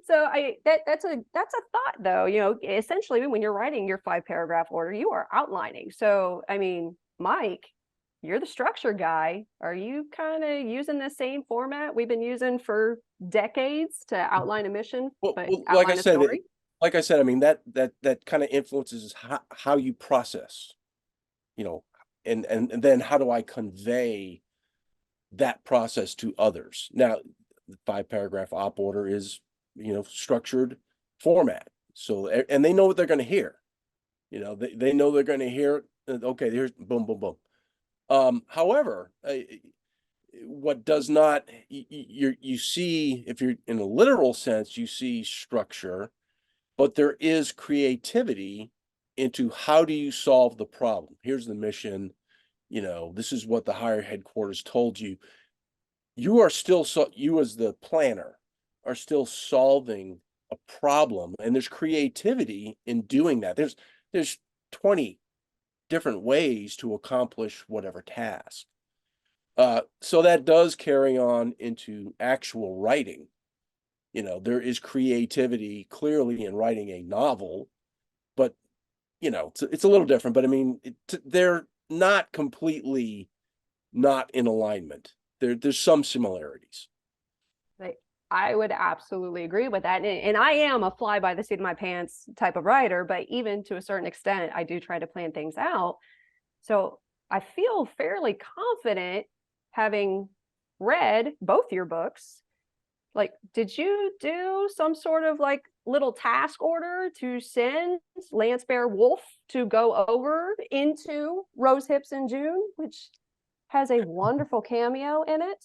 So that's a thought though, essentially when you're writing your 5 paragraph order, you are outlining. So, I mean, Mike, you're the structure guy. Are you kind of using the same format we've been using for decades to outline a mission, Well, but well, outline a story? like I said, I mean that kind of influences how you process, you know, and then how do I convey that process to others? Now, the 5 paragraph op order is, structured format. So, and they know what they're going to hear. They know they're going to hear. Okay, here's boom, boom, boom. However, what does not you see, if you're in a literal sense, you see structure, but there is creativity into how do you solve the problem. Here's the mission. This is what the higher headquarters told you. You are still, so you as the planner are still solving a problem, and there's creativity in doing that. There's 20 different ways to accomplish whatever task. So that does carry on into actual writing. There is creativity clearly in writing a novel, but it's a little different. But I mean, they're not completely not in alignment. There's some similarities. Like, I would absolutely agree with that. And I am a fly by the seat of my pants type of writer, but even to a certain extent, I do try to plan things out. So I feel fairly confident having read both your books. Like, did you do some sort of like little task order to send Lance Bear Wolf to go over into Rose Hips in June, which has a wonderful cameo in it?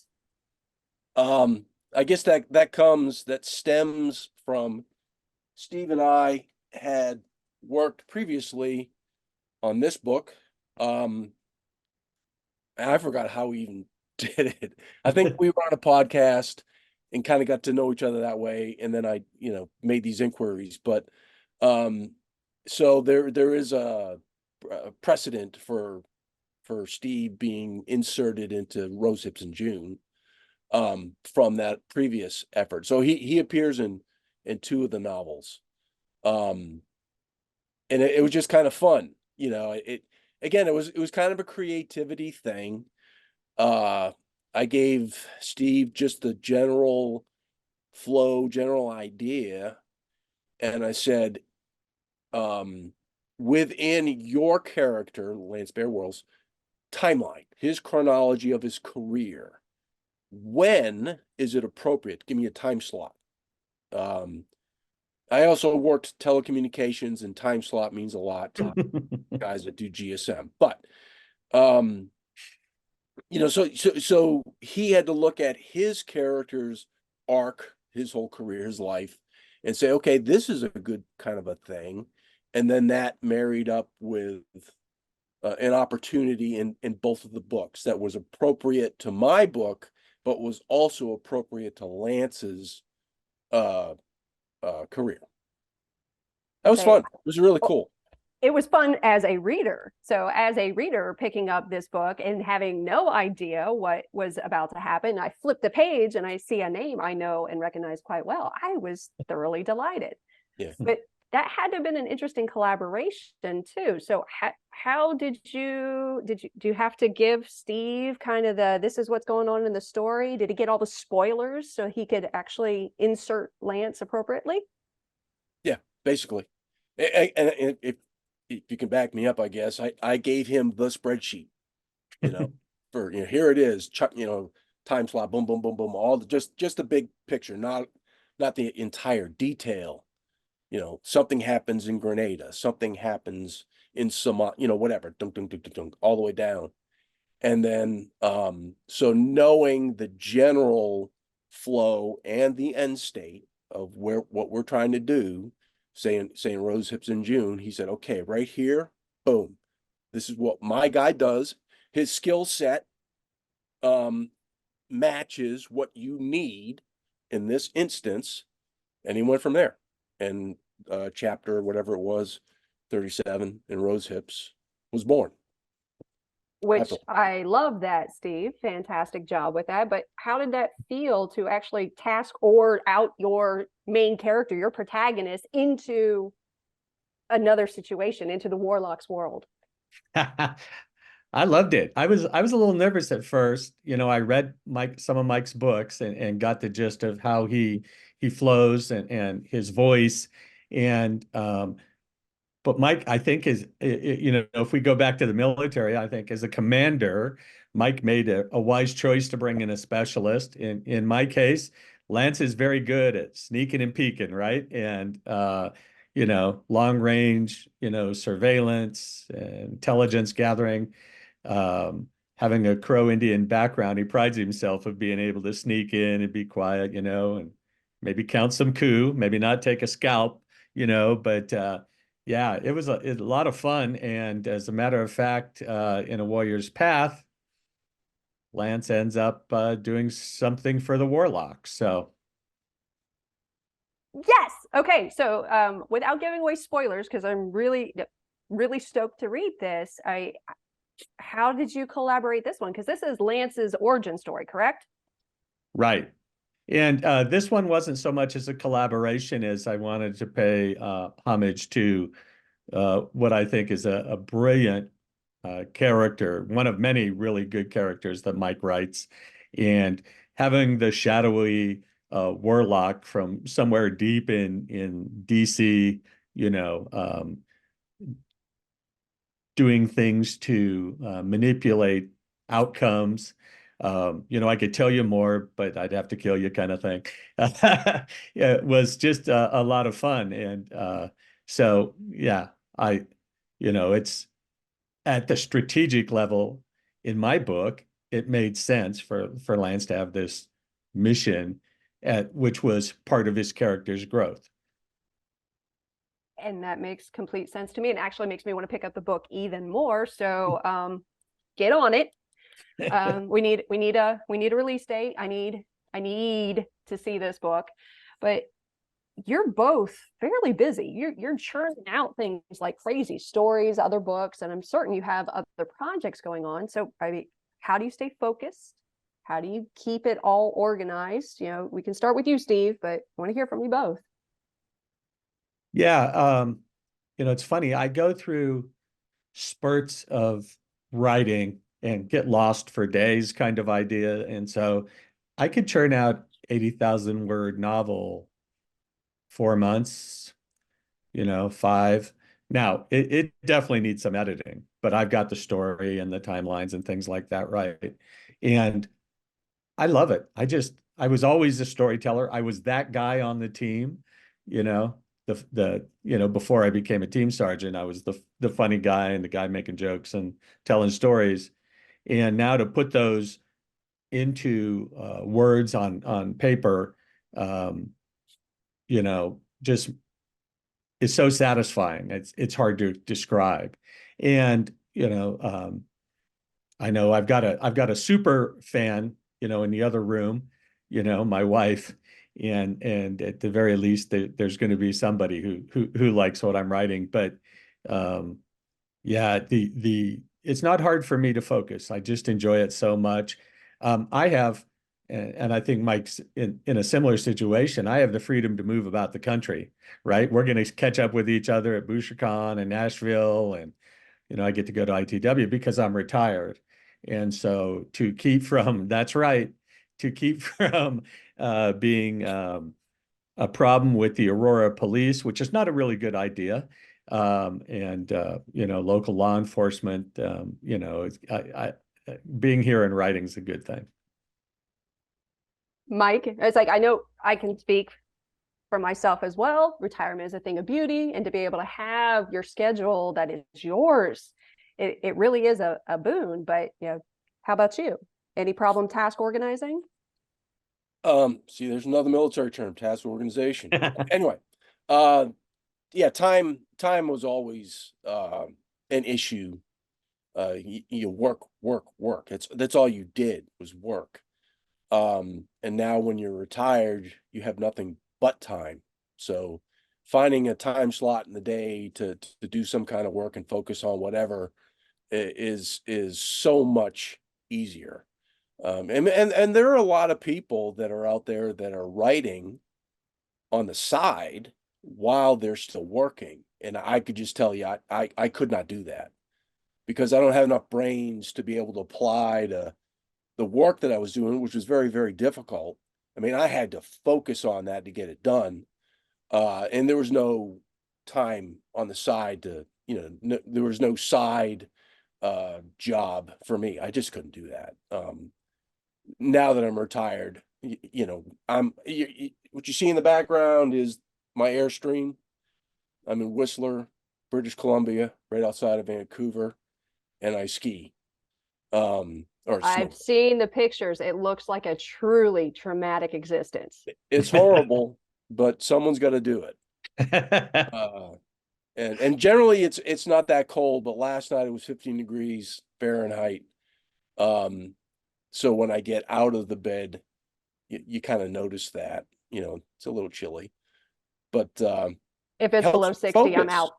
Um, I guess that stems from Steve and I had worked previously on this book. And I forgot how we even did it. I think we were on a podcast and kind of got to know each other that way, and then I, made these inquiries. But so there is a precedent for Steve being inserted into Rose Hips in June, from that previous effort. So he appears in two of the novels. Um, and it was just kind of fun. It again, it was kind of a creativity thing. Uh, I gave Steve just the general flow, general idea, and I said, um, within your character, Lance Bearworld's timeline, his chronology of his career, when is it appropriate? Give me a time slot. Um, I also worked telecommunications, and time slot means a lot to guys that do GSM. But um, so he had to look at his character's arc, his whole career, his life, and say, okay, this is a good kind of a thing. And then that married up with an opportunity in both of the books that was appropriate to my book, but was also appropriate to Lance's uh, career. That was Okay. fun. It was really cool. It was fun as a reader. So, as a reader picking up this book and having no idea what was about to happen, I flip the page and I see a name I know and recognize quite well. I was thoroughly delighted. Yeah. But that had to have been an interesting collaboration too. So, how do you have to give Steve kind of the this is what's going on in the story? Did he get all the spoilers so he could actually insert Lance appropriately? Yeah, basically. And if you can back me up, I guess I gave him the spreadsheet, you know, for here it is, time slot, boom, boom, boom, boom, all just the big picture, not the entire detail. Something happens in Grenada, something happens in Somalia, whatever, dunk, dunk, dunk, dunk, dunk, all the way down. And then so knowing the general flow and the end state of what we're trying to do, saying Rose Hips in June, he said, okay, right here, boom. This is what my guy does. His skill set matches what you need in this instance. And he went from there. And chapter, whatever it was, 37 in Rose Hips was born. which I love that, Steve. Fantastic job with that. But how did that feel to actually task or out your main character, your protagonist, into another situation, into the warlock's world? I loved it. I was a little nervous at first. I read some of Mike's books and got the gist of how he flows and his voice. And but Mike, I think if we go back to the military, I think as a commander, Mike made a wise choice to bring in a specialist. In my case, Lance is very good at sneaking and peeking, right? And long range, surveillance, intelligence gathering. Having a Crow Indian background, he prides himself of being able to sneak in and be quiet, and maybe count some coup, maybe not take a scalp, but yeah, it was a lot of fun. And as a matter of fact, in A Warrior's Path, Lance ends up doing something for the Warlock. So Yes. Okay. So without giving away spoilers, because I'm really, really stoked to read this, how did you collaborate this one? Because this is Lance's origin story, correct? right. And this one wasn't so much as a collaboration as I wanted to pay homage to what I think is a brilliant character, one of many really good characters that Mike writes. And having the shadowy warlock from somewhere deep in DC, doing things to manipulate outcomes. I could tell you more, but I'd have to kill you, kind of thing. It was just a lot of fun. And so, yeah, it's at the strategic level in my book, it made sense for Lance to have this mission which was part of his character's growth. And that makes complete sense to me, and actually makes me want to pick up the book even more. So get on it. We need a release date. I need to see this book. But you're both fairly busy. You're churning out things like crazy, stories, other books, and I'm certain you have other projects going on. So how do you stay focused? How do you keep it all organized? We can start with you, Steve, but I want to hear from you both. Yeah, it's funny. I go through spurts of writing and get lost for days kind of idea. And so I could churn out 80,000 word novel 4 months, 5. Now, it definitely needs some editing, but I've got the story and the timelines and things like that right. And I love it. I was always a storyteller. I was that guy on the team, you know, before I became a team sergeant, I was the funny guy and the guy making jokes and telling stories. And now to put those into words on paper, just is so satisfying. It's hard to describe. And I know I've got a super fan, in the other room, my wife, and at the very least there's going to be somebody who likes what I'm writing. But yeah, it's not hard for me to focus. I just enjoy it so much. I have, and I think Mike's in a similar situation. I have the freedom to move about the country, right? We're going to catch up with each other at BoucherCon and Nashville, and I get to go to ITW because I'm retired. And so that's right, to keep from being a problem with the Aurora police, which is not a really good idea. And local law enforcement, being here and writing is a good thing. Mike, it's like, I know I can speak for myself as well. Retirement is a thing of beauty, and to be able to have your schedule that is yours, it really is a boon. But how about you? Any problem task organizing? See, there's another military term, task organization. Anyway, yeah, time was always an issue. You work. That's all you did was work. And now when you're retired, you have nothing but time. So finding a time slot in the day to do some kind of work and focus on whatever is so much easier. And there are a lot of people that are out there that are writing on the side while they're still working. And I could just tell you, I could not do that because I don't have enough brains to be able to apply to the work that I was doing, which was very, very difficult. I mean, I had to focus on that to get it done. And there was no time on the side to, there was no side job for me. I just couldn't do that. Now that I'm retired, what you see in the background is my Airstream. I'm in Whistler, British Columbia, right outside of Vancouver, and I ski. I've seen the pictures. It looks like a truly traumatic existence. It's horrible, but someone's got to do it. And generally it's not that cold, but last night it was 15 degrees Fahrenheit. So when I get out of the bed, you kind of notice that, it's a little chilly. But if it's below 60, I'm out.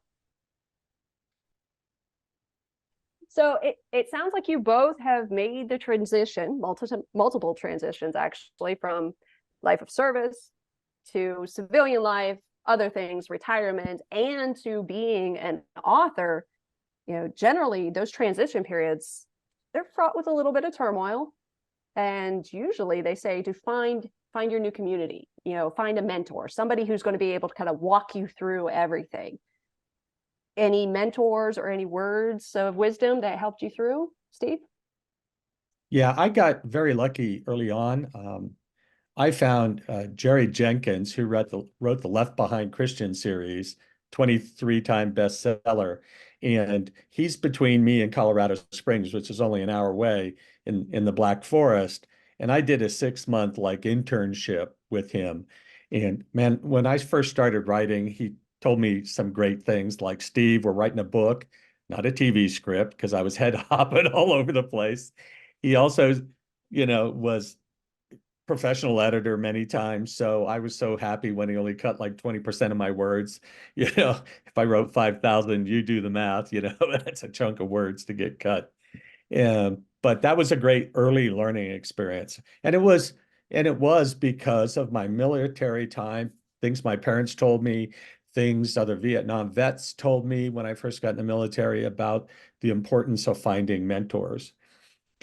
So it sounds like you both have made the transition, multiple transitions actually, from life of service to civilian life, other things, retirement, and to being an author. Generally those transition periods, they're fraught with a little bit of turmoil. And usually they say to find your new community, find a mentor, somebody who's going to be able to kind of walk you through everything. Any mentors or any words of wisdom that helped you through, Steve? Yeah, I got very lucky early on. I found Jerry Jenkins, who wrote the Left Behind Christian series, 23-time bestseller. And he's between me and Colorado Springs, which is only an hour away in the Black Forest. And I did a 6-month internship with him. And man, when I first started writing, he told me some great things like, Steve, we're writing a book, not a TV script, because I was head hopping all over the place. He also, was professional editor many times. So I was so happy when he only cut 20% of my words. If I wrote 5,000, you do the math, that's a chunk of words to get cut. But that was a great early learning experience. And it was because of my military time, things my parents told me, things other Vietnam vets told me when I first got in the military about the importance of finding mentors.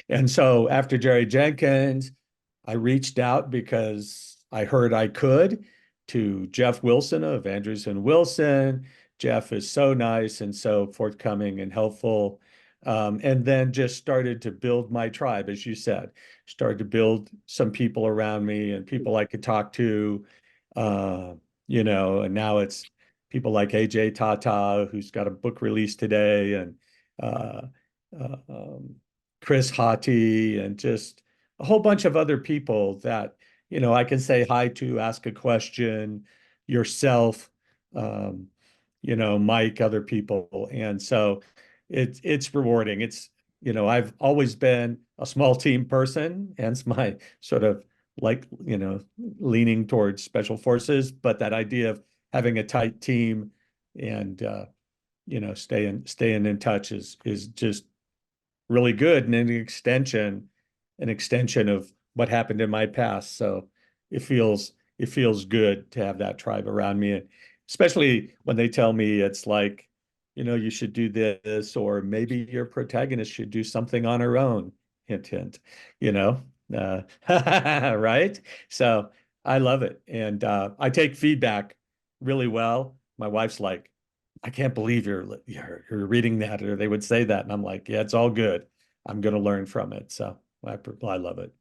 And so after Jerry Jenkins, I reached out because I heard I could to Jeff Wilson of Andrews and Wilson. Jeff is so nice and so forthcoming and helpful. And then just started to build my tribe, as you said, started to build some people around me and people I could talk to, and now it's people like AJ Tata, who's got a book release today, and Chris Hottie, and just a whole bunch of other people that, I can say hi to, ask a question, yourself, Mike, other people. And so it's rewarding. I've always been a small team person, hence my sort of leaning towards special forces, but that idea of having a tight team and, staying in touch is just really good, and an extension of what happened in my past. So it feels good to have that tribe around me, especially when they tell me it's you should do this, or maybe your protagonist should do something on her own. Hint, hint. Right? So I love it, and I take feedback really well. My wife's like, I can't believe you're reading that, or they would say that. And I'm like, yeah, it's all good. I'm going to learn from it. So I love it.